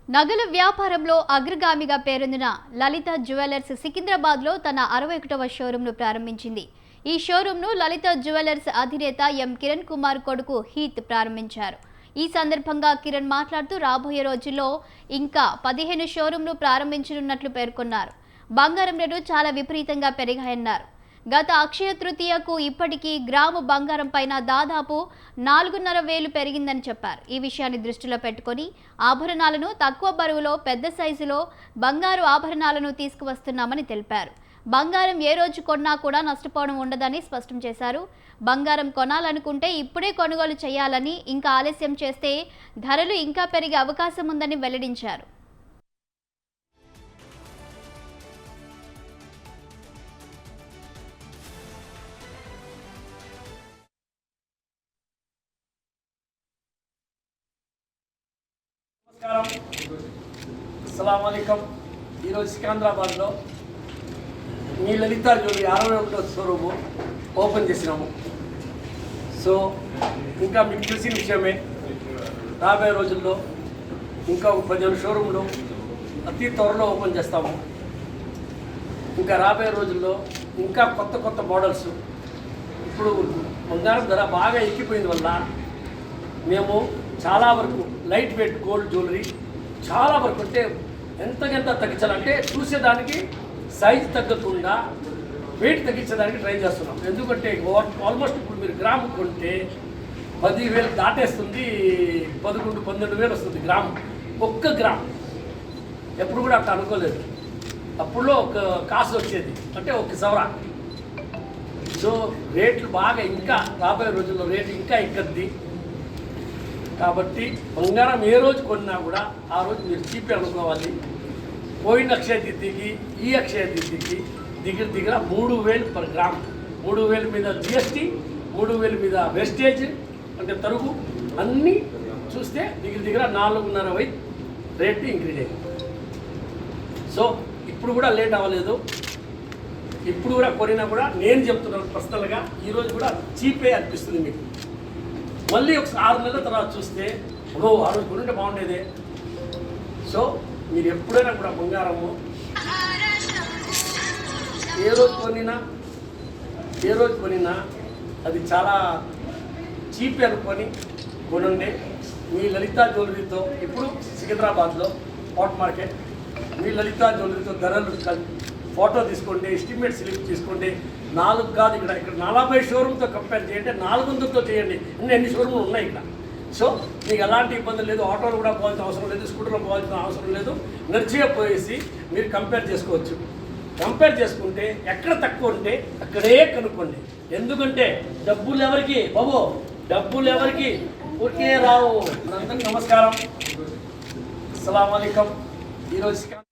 నగల వ్యాపారంలో అగ్రగామిగా పేరొందిన లలిత జ్యువెలర్స్ సికింద్రాబాద్లో తన 61వ షోరూంను ప్రారంభించింది. ఈ షోరూంను లలిత జ్యువెలర్స్ అధినేత ఎం కిరణ్ కుమార్ కొడుకు హీత్ ప్రారంభించారు. ఈ సందర్భంగా కిరణ్ మాట్లాడుతూ రాబోయే రోజుల్లో ఇంకా 15 షోరూంలు ప్రారంభించనున్నట్లు పేర్కొన్నారు. బంగారం రేటు చాలా విపరీతంగా పెరిగాయన్నారు. గత అక్షయ తృతీయకు ఇప్పటికీ గ్రాము బంగారం పైన దాదాపు 4,500 పెరిగిందని చెప్పారు. ఈ విషయాన్ని దృష్టిలో పెట్టుకొని ఆభరణాలను తక్కువ బరువులో పెద్ద సైజులో బంగారు ఆభరణాలను తీసుకువస్తున్నామని తెలిపారు. బంగారం ఏ రోజు కొన్నా కూడా నష్టపోవడం ఉండదని స్పష్టం చేశారు. బంగారం కొనాలనుకుంటే ఇప్పుడే కొనుగోలు చేయాలని, ఇంకా ఆలస్యం చేస్తే ధరలు ఇంకా పెరిగే అవకాశం ఉందని వెల్లడించారు. అస్సలాముఅలైకుం. ఈరోజు సికింద్రాబాద్లో మీ లలిత జ్యువెలరీ 61వ షోరూము ఓపెన్ చేసినాము. సో ఇంకా మీకు తెలిసిన విషయమే, రాబోయే రోజుల్లో ఇంకా 15 షోరూంలు అతి త్వరలో ఓపెన్ చేస్తాము. ఇంకా రాబోయే రోజుల్లో ఇంకా కొత్త కొత్త మోడల్స్. ఇప్పుడు బంగారం ధర బాగా ఎక్కిపోయిన వల్ల మేము చాలా వరకు లైట్ వెయిట్ గోల్డ్ జ్యువెలరీ చాలా వరకు అంటే ఎంతకెంత తగ్గించాలంటే చూసేదానికి సైజు తగ్గకుండా వెయిట్ తగ్గించడానికి ట్రై చేస్తున్నాం. ఎందుకంటే ఆల్మోస్ట్ ఇప్పుడు మీరు గ్రాము కొంటే 10,000 దాటేస్తుంది, 11-12,000 వస్తుంది గ్రాము. ఒక్క గ్రామ్ ఎప్పుడు కూడా అట్లా అనుకోలేదు. అప్పుడులో ఒక కాసు వచ్చేది అంటే ఒక సవరా. సో రేట్లు బాగా ఇంకా రాబోయే రోజుల్లో రేటు ఇంకా ఎక్కద్ది. కాబట్టి బంగారం ఏ రోజు కొన్నా కూడా ఆ రోజు మీరు చీపే అనుకోవాలి. పోయిన అక్షయ తిథికి ఈ అక్షయ తిథికి దగ్గర 3,000 పర్ గ్రామ్, 3,000 మీద జిఎస్టీ, 3,000 మీద వెస్టేజ్ అంటే తరుగు అన్నీ చూస్తే దగ్గర 4,500 రేటు ఇంక్రీజ్ అయింది. సో ఇప్పుడు కూడా లేట్ అవ్వలేదు. ఇప్పుడు కూడా కొనినా కూడా నేను చెప్తున్నాను పర్సనల్గా ఈరోజు కూడా చీపే అనిపిస్తుంది మీకు. మళ్ళీ ఒక 6 నెలల తర్వాత చూస్తే ఆ రోజు కొనుంటే బాగుండేదే. సో మీరు ఎప్పుడైనా కూడా బంగారము ఏ రోజు కొనినా అది చాలా చీప్ అనుకొని కొనండి. మీ లలిత జ్యువెలరీతో ఇప్పుడు సికింద్రాబాద్లో హాట్ మార్కెట్, మీ లలిత జ్యువెలరీతో ధరలు ఫోటో తీసుకోండి, ఎస్టిమేట్ స్లిప్ తీసుకోండి. 4 కాదు, ఇక్కడ 40 షోరూమ్తో కంపేర్ చేయండి, 400తో చేయండి. ఎన్ని షోరూమ్లు ఉన్నాయి ఇక్కడ. సో మీకు ఎలాంటి ఇబ్బంది లేదు. ఆటోలు కూడా పోవాల్సిన అవసరం లేదు, స్కూటర్లో పోవాల్సిన అవసరం లేదు. నడిచిగా పోయేసి మీరు కంపేర్ చేసుకోవచ్చు. కంపేర్ చేసుకుంటే ఎక్కడ తక్కువ ఉంటే అక్కడే కనుక్కోండి. ఎందుకంటే డబ్బులు ఎవరికి బాబు, డబ్బులు ఎవరికి ఊరికే రావు. అందరికీ నమస్కారం. అస్సలాము అలైకుం. ఈరోజు